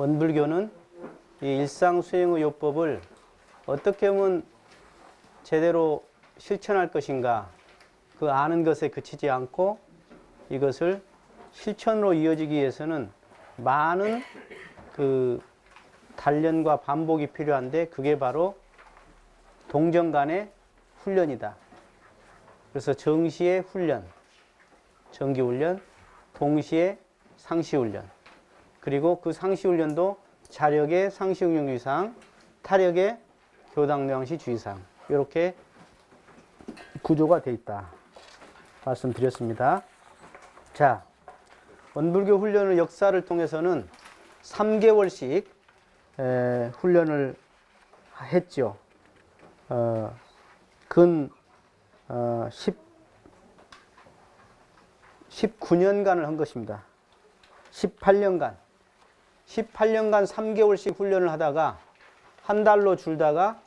원불교는 이 일상수행의 요법을 어떻게 하면 제대로 실천할 것인가, 그 아는 것에 그치지 않고 이것을 실천으로 이어지기 위해서는 많은 그 단련과 반복이 필요한데, 그게 바로 동정 간의 훈련이다. 그래서 정시의 훈련, 정기훈련, 동시에 상시훈련, 그리고 그 상시훈련도 자력의 상시응용주의사항, 타력의 교당명시 주의사항, 이렇게 구조가 되어 있다 말씀드렸습니다. 자, 원불교 훈련의 역사를 통해서는 3개월씩 훈련을 했죠. 근 19년간을 한 것입니다. 18년간 3개월씩 훈련을 하다가 한 달로 줄다가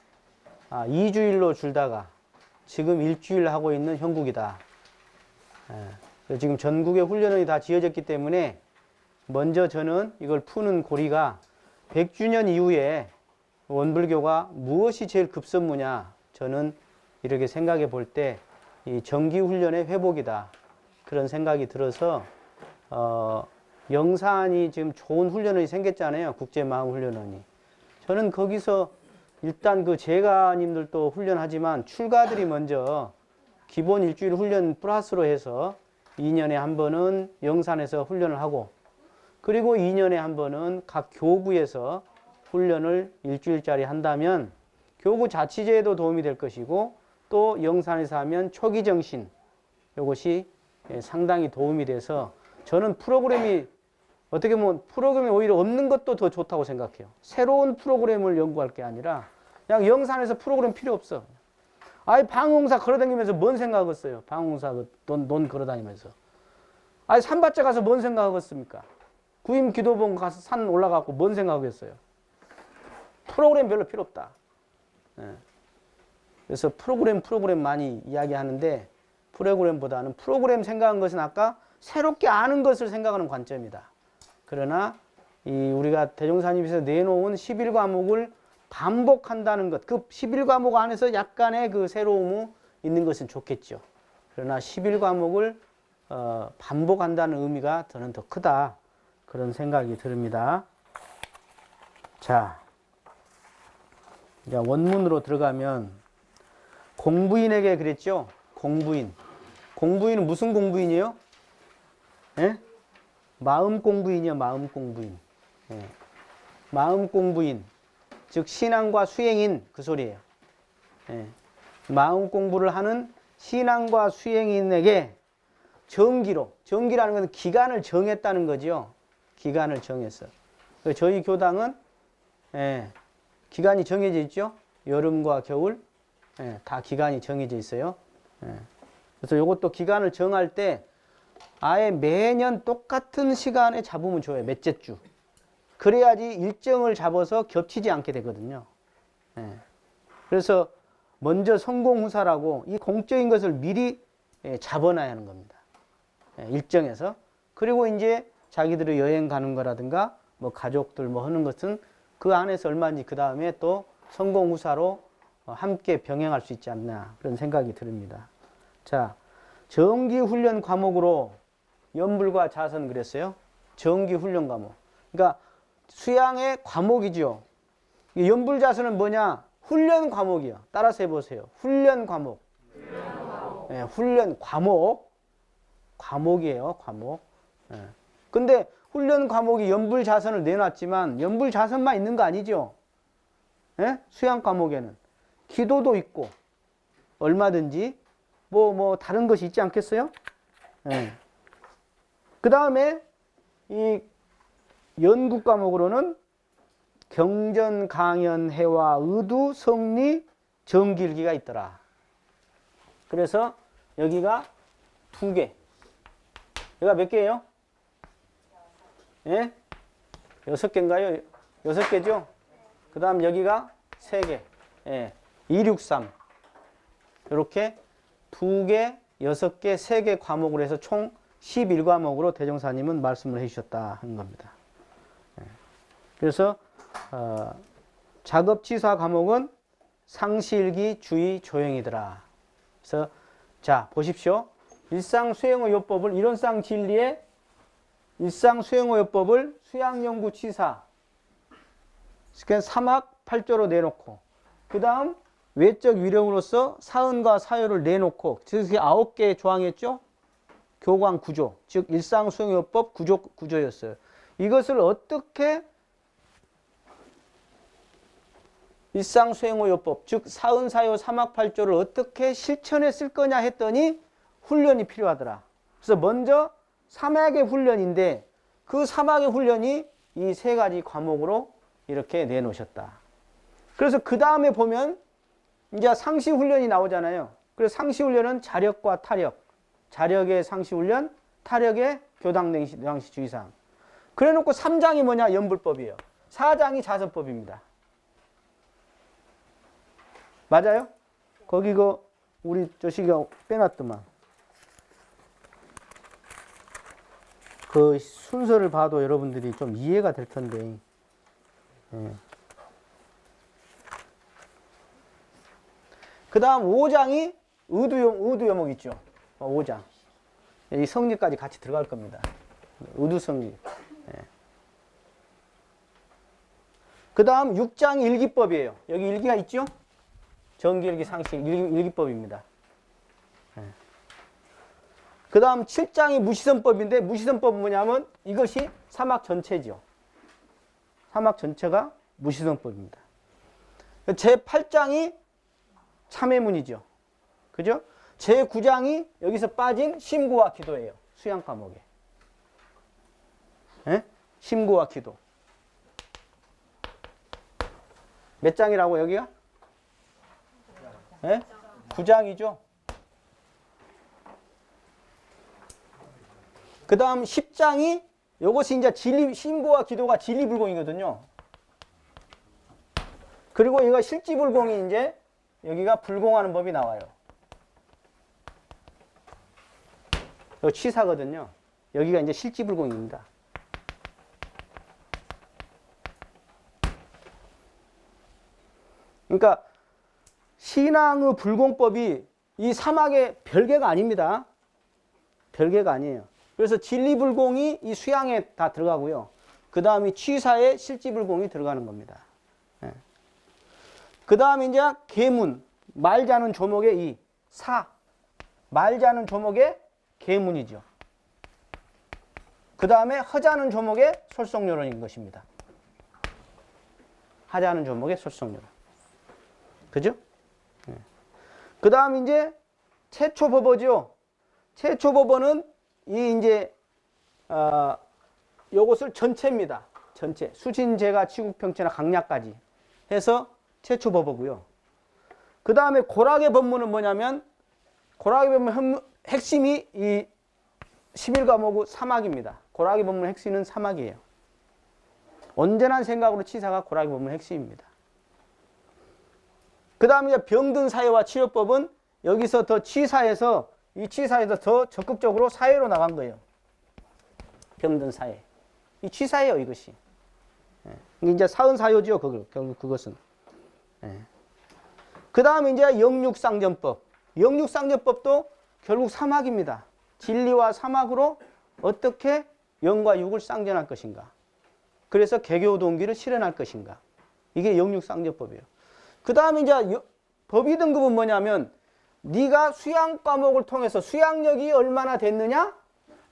2주일로 줄다가 지금 일주일 하고 있는 형국이다. 지금 전국에 훈련이 다 지어졌기 때문에 먼저 저는 이걸 푸는 고리가 100주년 이후에 원불교가 무엇이 제일 급선무냐, 저는 이렇게 생각해 볼 때 이 정기훈련의 회복이다, 그런 생각이 들어서 영산이 지금 좋은 훈련원이 생겼잖아요. 국제마음훈련원이. 저는 거기서 일단 그 제가님들도 훈련하지만 출가들이 먼저 기본 일주일 훈련 플러스로 해서 2년에 한 번은 영산에서 훈련을 하고, 그리고 2년에 한 번은 각 교구에서 훈련을 일주일짜리 한다면 교구 자치제에도 도움이 될 것이고, 또 영산에서 하면 초기정신, 이것이 상당히 도움이 돼서 저는 프로그램이 어떻게 보면 프로그램이 오히려 없는 것도 더 좋다고 생각해요. 새로운 프로그램을 연구할 게 아니라 그냥 영산에서 프로그램 필요 없어. 아이, 방홍사 걸어다니면서 뭔 생각하겠어요? 방홍사 논 걸어다니면서. 아이, 산밭에 가서 뭔 생각하겠습니까? 구임 기도봉 가서 산 올라가고 뭔 생각하겠어요? 프로그램 별로 필요 없다. 그래서 프로그램 많이 이야기하는데, 프로그램보다는 프로그램 생각한 것은 아까 새롭게 아는 것을 생각하는 관점이다. 그러나 우리가 대종사님께서 내놓은 11과목을 반복한다는 것, 그 11과목 안에서 약간의 그 새로움이 있는 것은 좋겠죠. 그러나 11과목을 반복한다는 의미가 저는 더 크다, 그런 생각이 듭니다. 자, 이제 원문으로 들어가면 공부인에게 그랬죠. 공부인은 무슨 공부인이에요? 예? 마음 공부인이요. 마음 공부인. 예. 마음 공부인, 즉 신앙과 수행인, 그 소리예요. 예. 마음 공부를 하는 신앙과 수행인에게 정기라는 것은 기간을 정했다는 거죠. 기간을 정했어. 저희 교당은 기간이 정해져 있죠. 여름과 겨울, 다 기간이 정해져 있어요. 그래서 이것도 기간을 정할 때 아예 매년 똑같은 시간에 잡으면 좋아요. 몇째 주. 그래야지 일정을 잡아서 겹치지 않게 되거든요. 그래서 먼저 성공후사라고 이 공적인 것을 미리 잡아놔야 하는 겁니다. 일정에서. 그리고 이제 자기들이 여행 가는 거라든가 뭐 가족들 뭐 하는 것은 그 안에서 얼마인지 그 다음에 또 성공후사로 함께 병행할 수 있지 않나, 그런 생각이 듭니다. 자, 정기훈련 과목으로 연불과 자선 그랬어요. 정기훈련 과목. 그러니까 수양의 과목이죠. 연불자선은 뭐냐? 훈련 과목이요. 따라서 해보세요. 훈련 과목. 훈련 과목. 과목이에요. 과목. 근데 훈련 과목이 연불자선을 내놨지만 연불자선만 있는 거 아니죠. 수양 과목에는 기도도 있고 얼마든지 뭐 다른 것이 있지 않겠어요? 그 다음에 이 연구 과목으로는 경전, 강연, 해와, 의두, 성리, 정길기가 있더라. 그래서 여기가 2개. 여기가 몇 개예요? 6개인가요? 6개죠? 그 다음 여기가 3개. 263. 이렇게 2개, 6개, 3개 과목으로 해서 총 11과목으로 대종사님은 말씀을 해주셨다 하는 겁니다. 그래서 작업치사 과목은 상시일기, 주의, 조형이더라. 그래서 자 보십시오. 일상수행의요법을 이론상 진리의 일상수행의요법을 수양연구치사 그러니까 3학 8조로 내놓고 그 다음 외적 위령으로서 사은과 사유를 내놓고 즉 9개의 조항이었죠. 교관 구조 즉 일상수행의요법 구조였어요. 이것을 어떻게 일상수행의요법 즉 사은사유 3학 8조를 어떻게 실천에 쓸 거냐 했더니 훈련이 필요하더라. 그래서 먼저 3학의 훈련인데 그 3학의 훈련이 이 세 가지 과목으로 이렇게 내놓으셨다. 그래서 그 다음에 보면 이제 상시 훈련이 나오잖아요. 그래서 상시 훈련은 자력과 타력, 자력의 상시 훈련, 타력의 교당행시 주의사항. 그래놓고 3장이 뭐냐? 연불법이에요. 4장이 자선법입니다. 맞아요? 거기 우리 저시가 빼놨더만. 그 순서를 봐도 여러분들이 좀 이해가 될 텐데. 예. 그 다음 5장이 의두요목 있죠. 5장. 이 성리까지 같이 들어갈 겁니다. 의두성리. 예. 그 다음 6장이 일기법이에요. 여기 일기가 있죠? 정기일기, 상시, 일기법입니다. 예. 그 다음 7장이 무시선법인데 무시선법은 뭐냐면 이것이 3학 전체죠. 3학 전체가 무시선법입니다. 제8장이 참회문이죠. 그죠? 제9장이 여기서 빠진 심구와 기도예요. 수양 과목에. 예? 심구와 기도. 몇 장이라고 여기가? 예? 9장이죠. 그 다음 10장이 요것이 이제 심구와 기도가 진리불공이거든요. 그리고 이거 실지불공이 이제 여기가 불공하는 법이 나와요. 이거 취사거든요. 여기가 이제 실지불공입니다. 그러니까 신앙의 불공법이 이 3학의 별개가 아닙니다. 별개가 아니에요. 그래서 진리불공이 이 수양에 다 들어가고요. 그 다음이 취사에 실지불공이 들어가는 겁니다. 예. 그 다음에 이제 계문, 말자는 조목의 이 사, 말자는 조목의 계문이죠. 그 다음에 허자는 조목의 솔성요론인 것입니다. 하자는 조목의 솔성요론. 그죠? 예. 그 다음 이제 최초법어죠. 최초법어는 이 이제 요것을 전체입니다. 전체 수진제가 치국평체나 강약까지 해서 최초법어고요. 그 다음에 고락의 법문은 뭐냐면 고락의 법문 핵심이 이 11과목 3학입니다. 고락의 법문 핵심은 3학이에요. 온전한 생각으로 치사가 고락의 법문 핵심입니다. 그 다음에 병든 사회와 치료법은 여기서 더 치사해서 이 치사에서 더 적극적으로 사회로 나간 거예요. 병든 사회. 이 치사예요, 이것이. 예. 이제 사은사요죠, 결국 그것은. 예. 그 다음에 이제 영육상전법. 영육상전법도 결국 3학입니다. 진리와 3학으로 어떻게 영과 육을 쌍전할 것인가. 그래서 개교동기를 실현할 것인가. 이게 영육상전법이에요. 그 다음에 이제 법의 등급은 뭐냐면 네가 수양 과목을 통해서 수양력이 얼마나 됐느냐,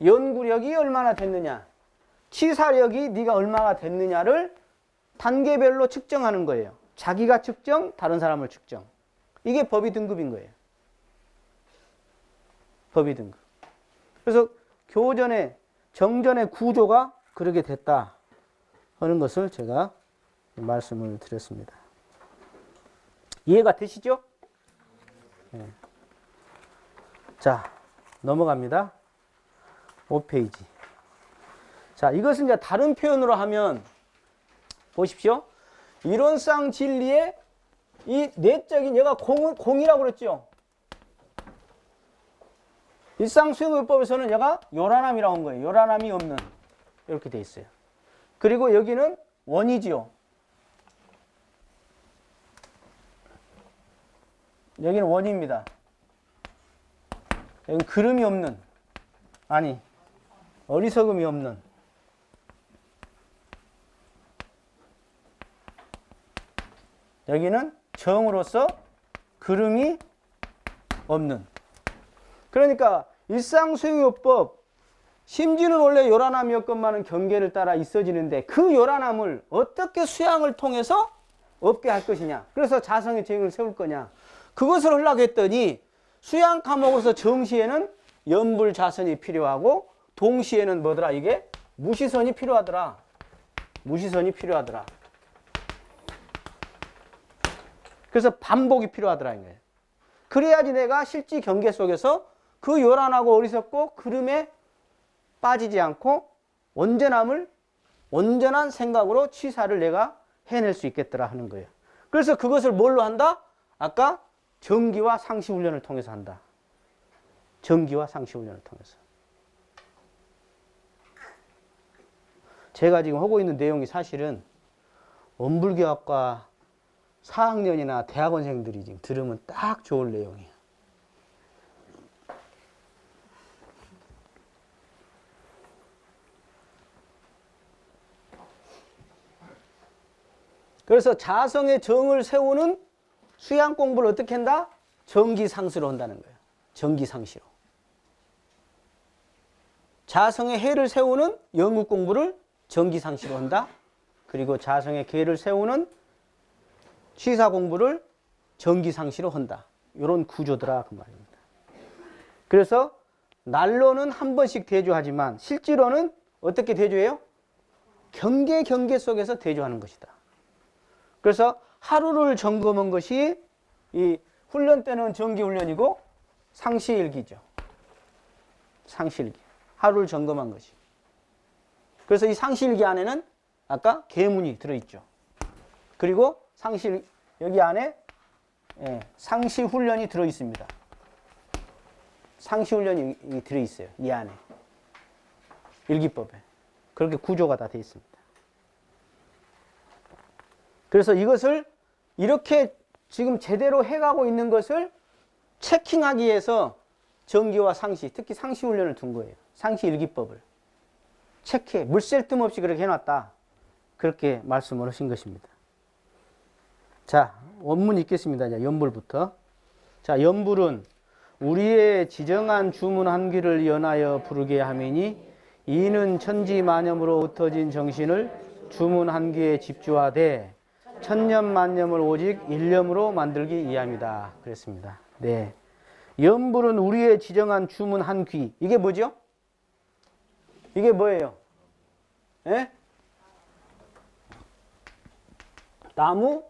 연구력이 얼마나 됐느냐, 치사력이 네가 얼마나 됐느냐를 단계별로 측정하는 거예요. 자기가 측정, 다른 사람을 측정. 이게 법의 등급인 거예요. 법의 등급. 그래서 교전의 정전의 구조가 그렇게 됐다 하는 것을 제가 말씀을 드렸습니다. 이해가 되시죠? 네. 자, 넘어갑니다. 5페이지. 자, 이것은 이제 다른 표현으로 하면 보십시오. 이론상 진리의 이 내적인 얘가 공이라고 그랬죠. 일상수행요법에서는 얘가 요란함이라고 한 거예요. 요란함이 없는 이렇게 돼 있어요. 그리고 여기는 원이지요. 여기는 원입니다. 여기 그름이 없는, 아니 어리석음이 없는, 여기는 정으로서 그름이 없는. 그러니까 일상수용요법, 심지는 원래 요란함이었건만은 경계를 따라 있어지는데 그 요란함을 어떻게 수양을 통해서 없게 할 것이냐. 그래서 자성의 정을 세울 거냐. 그것을 하려고 했더니 수양 과목에서 정시에는 연불자선이 필요하고 동시에는 뭐더라, 이게 무시선이 필요하더라. 무시선이 필요하더라. 그래서 반복이 필요하더라 이거예요. 그래야지 내가 실지 경계 속에서 그 요란하고 어리석고 그름에 빠지지 않고 온전한 생각으로 취사를 내가 해낼 수 있겠더라 하는 거예요. 그래서 그것을 뭘로 한다? 아까 정기와 상시 훈련을 통해서 한다. 정기와 상시 훈련을 통해서. 제가 지금 하고 있는 내용이 사실은 원불교학과 4학년이나 대학원생들이 지금 들으면 딱 좋을 내용이에요. 그래서 자성의 정을 세우는 수양 공부를 어떻게 한다? 정기상시로 한다는 거예요. 정기상시로. 자성의 해를 세우는 영국 공부를 정기상시로 한다. 그리고 자성의 계를 세우는 취사 공부를 정기상시로 한다. 이런 구조더라 그 말입니다. 그래서 날로는 한 번씩 대조하지만 실제로는 어떻게 대조해요? 경계 속에서 대조하는 것이다. 그래서 하루를 점검한 것이 이 훈련 때는 정기훈련이고 상시일기죠. 상시일기. 하루를 점검한 것이. 그래서 이 상시일기 안에는 아까 계문이 들어있죠. 그리고 여기 안에 상시훈련이 들어있습니다. 상시훈련이 들어있어요. 이 안에. 일기법에. 그렇게 구조가 다 되어 있습니다. 그래서 이것을 이렇게 지금 제대로 해가고 있는 것을 체킹하기 위해서 정기와 상시, 특히 상시 훈련을 둔 거예요. 상시 일기법을. 체크해. 물샐 틈 없이 그렇게 해놨다. 그렇게 말씀을 하신 것입니다. 자, 원문 읽겠습니다. 자, 연불부터. 자, 연불은 우리의 지정한 주문 한 귀를 연하여 부르게 하매니 이는 천지만념으로 흩어진 정신을 주문 한 귀에 집중하되 천념만념을 오직 일념으로 만들기 위함이다. 그랬습니다. 네. 연불은 우리의 지정한 주문 한 귀. 이게 뭐죠? 이게 뭐예요? 예? 나무,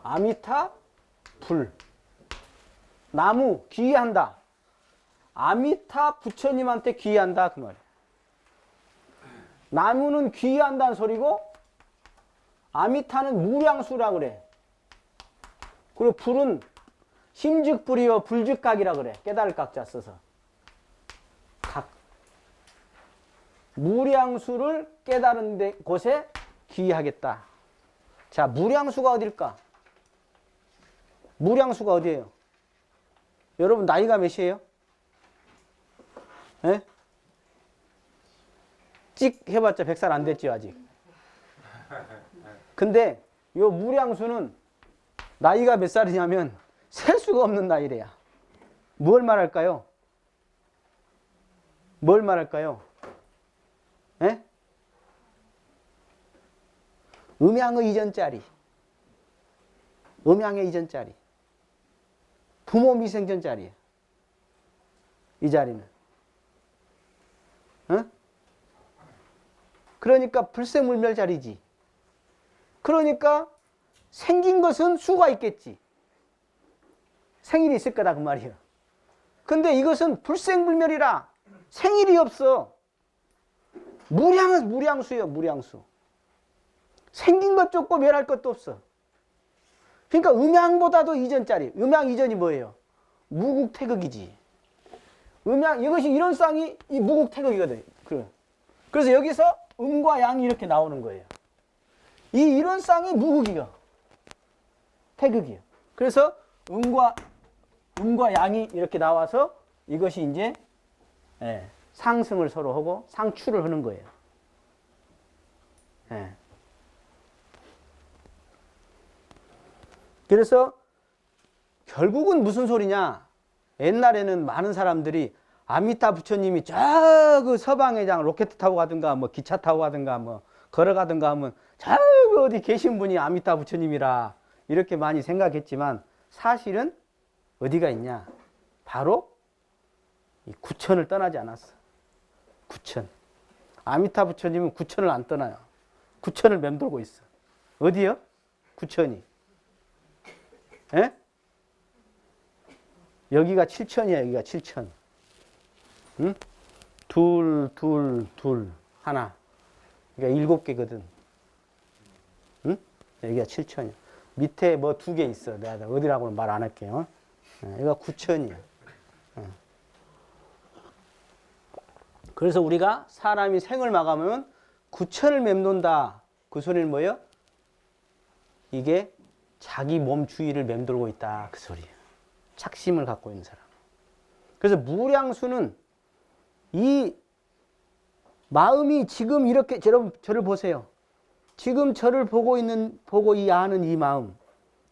아미타, 불. 나무, 귀의한다. 아미타 부처님한테 귀의한다. 그 말이에요. 나무는 귀의한다는 소리고, 아미타는 무량수라 그래. 그리고 불은 심즉불이요 불즉각이라 그래. 깨달을 각자 써서. 각. 무량수를 깨달은 곳에 귀의하겠다. 자, 무량수가 어딜까? 무량수가 어디예요? 여러분 나이가 몇이에요? 예? 찍 해봤자 100살 안 됐죠 아직. 근데 요 무량수는 나이가 몇 살이냐면 셀 수가 없는 나이래야. 뭘 말할까요? 뭘 말할까요? 예? 음양의 이전짜리. 음양의 이전짜리. 부모 미생전짜리예요. 이 자리는. 어? 그러니까 불생물멸 자리지. 그러니까 생긴 것은 수가 있겠지. 생일이 있을 거다 그 말이에요. 근데 이것은 불생불멸이라 생일이 없어. 무량은 무량수예요. 무량수. 생긴 것 좁고 멸할 것도 없어. 그러니까 음양보다도 이전짜리. 음양 이전이 뭐예요? 무국태극이지. 음양, 이것이 이런 쌍이 이 무국태극이거든. 그래서 여기서 음과 양이 이렇게 나오는 거예요. 이런 쌍이 무극이요. 태극이요. 그래서 음과 양이 이렇게 나와서 이것이 이제 상승을 서로 하고 상추를 하는 거예요. 그래서 결국은 무슨 소리냐? 옛날에는 많은 사람들이 아미타 부처님이 저 그 서방회장 로켓 타고 가든가 뭐 기차 타고 가든가 뭐 걸어가든가 하면 저 어디 계신 분이 아미타 부처님이라 이렇게 많이 생각했지만 사실은 어디가 있냐? 바로 이 구천을 떠나지 않았어. 구천. 아미타 부처님은 구천을 안 떠나요. 구천을 맴돌고 있어. 어디요? 구천이. 에? 여기가 7천이야. 여기가 7천. 응? 둘, 하나. 그러니까 7개거든. 응? 여기가 7천이야. 밑에 뭐 2개 있어. 내가 어디라고는 말 안 할게요. 여기가 9천이야. 그래서 우리가 사람이 생을 마감하면 9천을 맴돈다. 그 소리는 뭐예요? 이게 자기 몸 주위를 맴돌고 있다. 그 소리예요. 착심을 갖고 있는 사람. 그래서 무량수는 이 마음이 지금 이렇게 여러분 저를 보세요. 지금 저를 보고 아는 이 마음,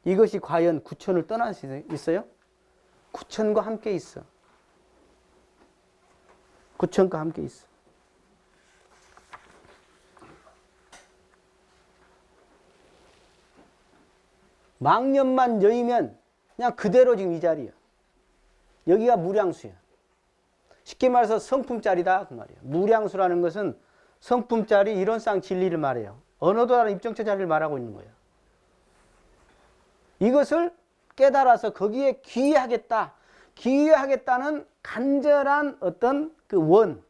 이것이 과연 구천을 떠날 수 있어요? 구천과 함께 있어. 구천과 함께 있어. 망년만 여의면 그냥 그대로 지금 이 자리야. 여기가 무량수야. 쉽게 말해서 성품짜리다 그 말이에요. 무량수라는 것은 성품짜리 이론상 진리를 말해요. 언어도 다른 입정체 자리를 말하고 있는 거예요. 이것을 깨달아서 거기에 기여하겠다. 기여하겠다는 간절한 어떤 그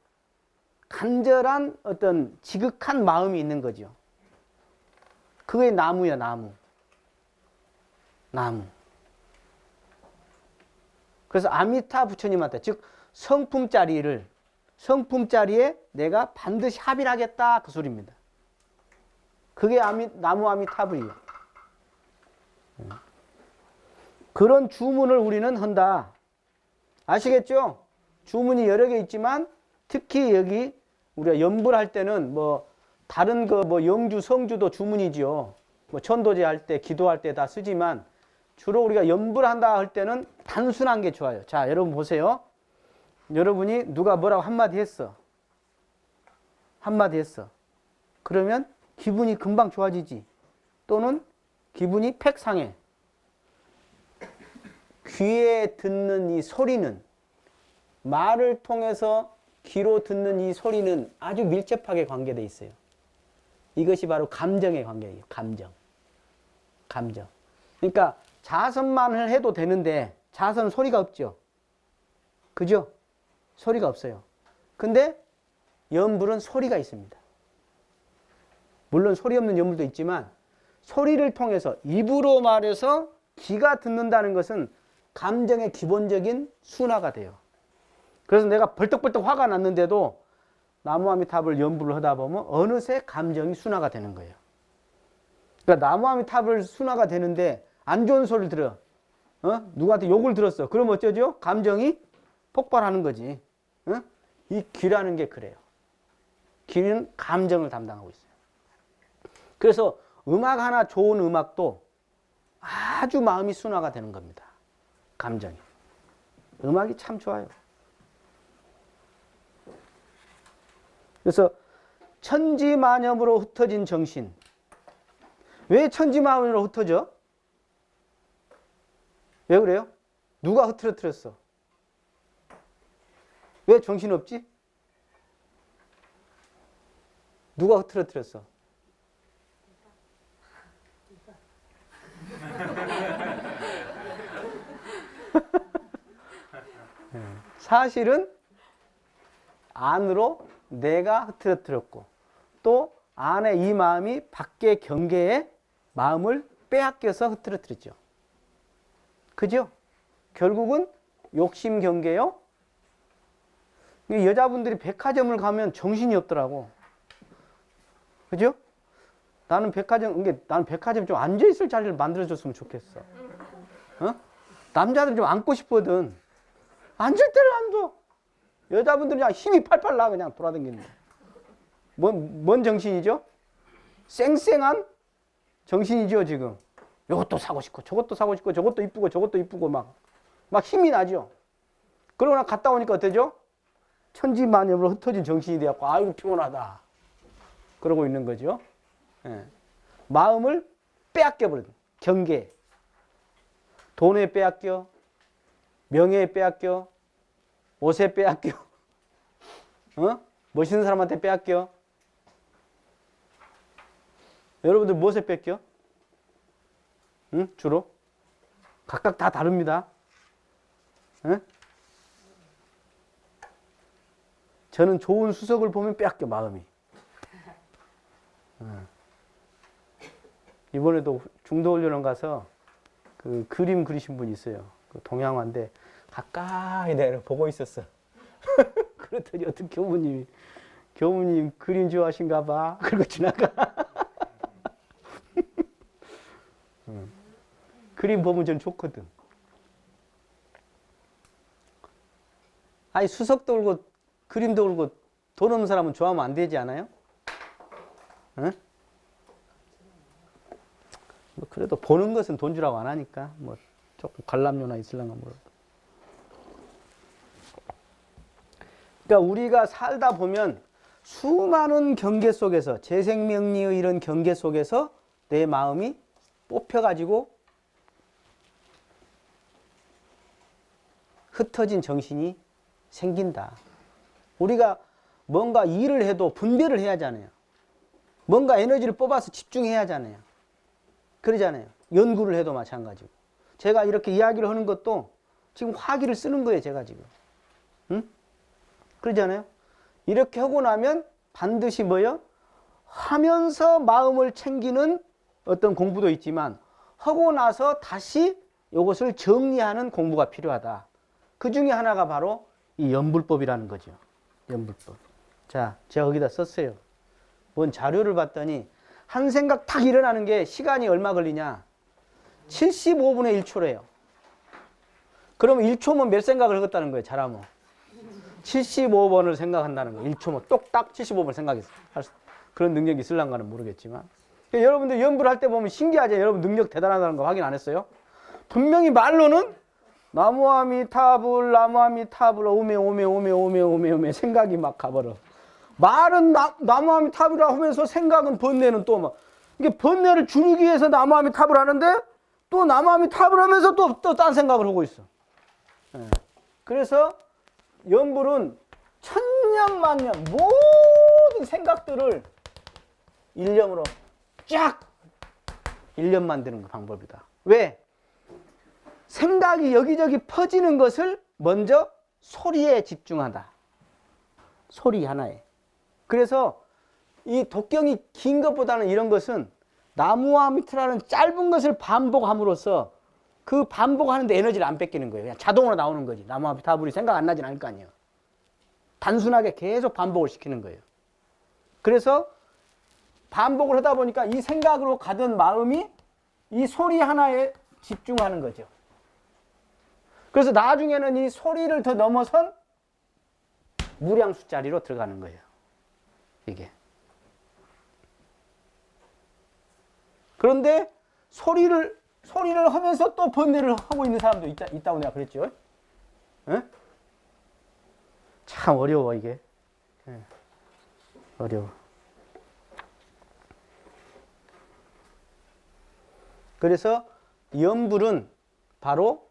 간절한 어떤 지극한 마음이 있는 거죠. 그게 나무야, 나무. 그래서 아미타 부처님한테, 즉 성품짜리에 내가 반드시 합의를 하겠다 그 소리입니다. 그게 나무 아미타불이에요. 그런 주문을 우리는 한다. 아시겠죠? 주문이 여러 개 있지만 특히 여기 우리가 염불 할 때는 뭐 다른 거 뭐 영주, 성주도 주문이죠. 뭐 천도제 할 때, 기도할 때 다 쓰지만 주로 우리가 염불한다 할 때는 단순한 게 좋아요. 자, 여러분 보세요. 여러분이 누가 뭐라고 한마디 했어. 그러면 기분이 금방 좋아지지. 또는 기분이 팩 상해. 귀에 듣는 이 소리는, 말을 통해서 귀로 듣는 이 소리는 아주 밀접하게 관계되어 있어요. 이것이 바로 감정의 관계예요. 감정. 그러니까 자선만을 해도 되는데 자선은 소리가 없죠. 그죠? 소리가 없어요. 근데 염불은 소리가 있습니다. 물론 소리 없는 염불도 있지만 소리를 통해서 입으로 말해서 귀가 듣는다는 것은 감정의 기본적인 순화가 돼요. 그래서 내가 벌떡벌떡 화가 났는데도 나무아미타불 염불을 하다 보면 어느새 감정이 순화가 되는 거예요. 그러니까 나무아미타불 순화가 되는데 안 좋은 소리를 들어. 누구한테 욕을 들었어. 그러면 어쩌죠? 감정이 폭발하는 거지. 이 귀라는 게 그래요. 귀는 감정을 담당하고 있어요. 그래서 음악 하나 좋은 음악도 아주 마음이 순화가 되는 겁니다. 감정이. 음악이 참 좋아요. 그래서 천지만염으로 흩어진 정신. 왜 천지만염으로 흩어져? 왜 그래요? 누가 흐트러뜨렸어? 왜 정신없지? 누가 흐트러뜨렸어? 사실은 안으로 내가 흐트러뜨렸고 또 안에 이 마음이 밖의 경계에 마음을 빼앗겨서 흐트러뜨렸죠. 그죠? 결국은 욕심 경계요. 여자분들이 백화점을 가면 정신이 없더라고. 그죠? 나는 백화점 좀 앉아있을 자리를 만들어줬으면 좋겠어. 어? 남자들은 좀 앉고 싶거든. 앉을 때를 앉아. 여자분들은 그냥 힘이 팔팔 나, 그냥 돌아다니는데. 뭔 정신이죠? 쌩쌩한 정신이죠, 지금. 이것도 사고 싶고, 저것도 사고 싶고, 저것도 이쁘고, 저것도 이쁘고, 막 힘이 나죠? 그러고 갔다 오니까 어때죠? 천지만염으로 흩어진 정신이 되었고, 아이고, 피곤하다. 그러고 있는 거죠. 예. 마음을 빼앗겨버린 경계. 돈에 빼앗겨, 명예에 빼앗겨, 옷에 빼앗겨, 멋있는 사람한테 빼앗겨. 여러분들 무엇에 뺏겨? 응? 주로? 각각 다 다릅니다. 응? 저는 좋은 수석을 보면 빼앗겨, 마음이. 이번에도 중도훈련원 가서 그 그림 그리신 분이 있어요. 그 동양화인데 가까이 내가 보고 있었어. 그랬더니 어떤 교무님 그림 좋아하신가 봐. 그러고 지나가. 그림 보면 전 좋거든. 아니 수석도 울고 그림도 울고 돈 없는 사람은 좋아하면 안 되지 않아요? 응? 뭐 그래도 보는 것은 돈 주라고 안 하니까 뭐 조금 관람료나 있을랑가 모르고. 그러니까 우리가 살다 보면 수많은 경계 속에서 재생명리의 이런 경계 속에서 내 마음이 뽑혀가지고 흩어진 정신이 생긴다. 우리가 뭔가 일을 해도 분별을 해야 하잖아요. 뭔가 에너지를 뽑아서 집중해야 하잖아요. 그러잖아요. 연구를 해도 마찬가지고. 제가 이렇게 이야기를 하는 것도 지금 화기를 쓰는 거예요, 제가 지금. 응? 그러잖아요. 이렇게 하고 나면 반드시 뭐요? 하면서 마음을 챙기는 어떤 공부도 있지만 하고 나서 다시 이것을 정리하는 공부가 필요하다. 그 중에 하나가 바로 이 연불법이라는 거죠. 연불법. 자, 제가 거기다 썼어요. 뭔 자료를 봤더니 한 생각 탁 일어나는 게 시간이 얼마 걸리냐? 75분의 1초래요. 그러면 1초면 몇 생각을 하겠다는 거예요, 잘하면. 75번을 생각한다는 거예요. 1초면 똑딱 75번 생각했어. 그런 능력이 있을란가는 모르겠지만. 그러니까 여러분들 연불 할 때 보면 신기하죠? 여러분 능력 대단하다는 거 확인 안 했어요? 분명히 말로는 나무아미타불 나무아미타불 오메 생각이 막 가버려. 말은 나무아미타불이라 하면서 생각은 번뇌는 또 막 이게 번뇌를 줄이기 위해서 나무아미타불 하는데 또 나무아미타불 하면서 또 딴 생각을 하고 있어. 예. 그래서 연불은 천년만년 모든 생각들을 일념으로 쫙 일념 만드는 방법이다. 왜? 생각이 여기저기 퍼지는 것을 먼저 소리에 집중한다. 소리 하나에. 그래서 이 독경이 긴 것보다는 이런 것은 나무와 밑이라는 짧은 것을 반복함으로써 그 반복하는데 에너지를 안 뺏기는 거예요. 그냥 자동으로 나오는 거지. 나무와 밑아불이 생각 안 나진 않을 거 아니에요. 단순하게 계속 반복을 시키는 거예요. 그래서 반복을 하다 보니까 이 생각으로 가던 마음이 이 소리 하나에 집중하는 거죠. 그래서 나중에는 이 소리를 더 넘어선 무량수자리로 들어가는 거예요. 이게. 그런데 소리를 하면서 또 번뇌를 하고 있는 사람도 있다고 내가 그랬죠. 에? 참 어려워 이게. 어려워. 그래서 연불은 바로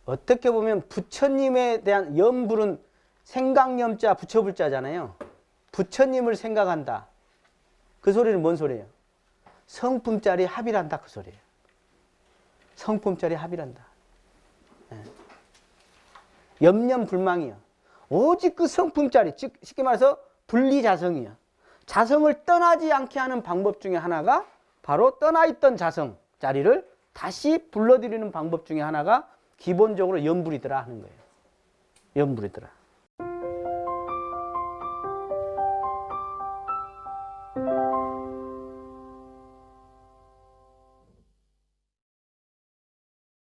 어떻게 보면 부처님에 대한 연불은 생각념자 부처불자잖아요. 부처님을 생각한다. 그 소리는 뭔 소리예요? 성품짜리 합의란다 그 소리예요. 성품짜리 합의란다. 염려불망이요. 오직 그 성품짜리, 즉 쉽게 말해서 분리자성이요. 자성을 떠나지 않게 하는 방법 중에 하나가 바로 떠나있던 자성 자리를 다시 불러들이는 방법 중에 하나가 기본적으로 연불이더라 하는 거예요. 연불이더라.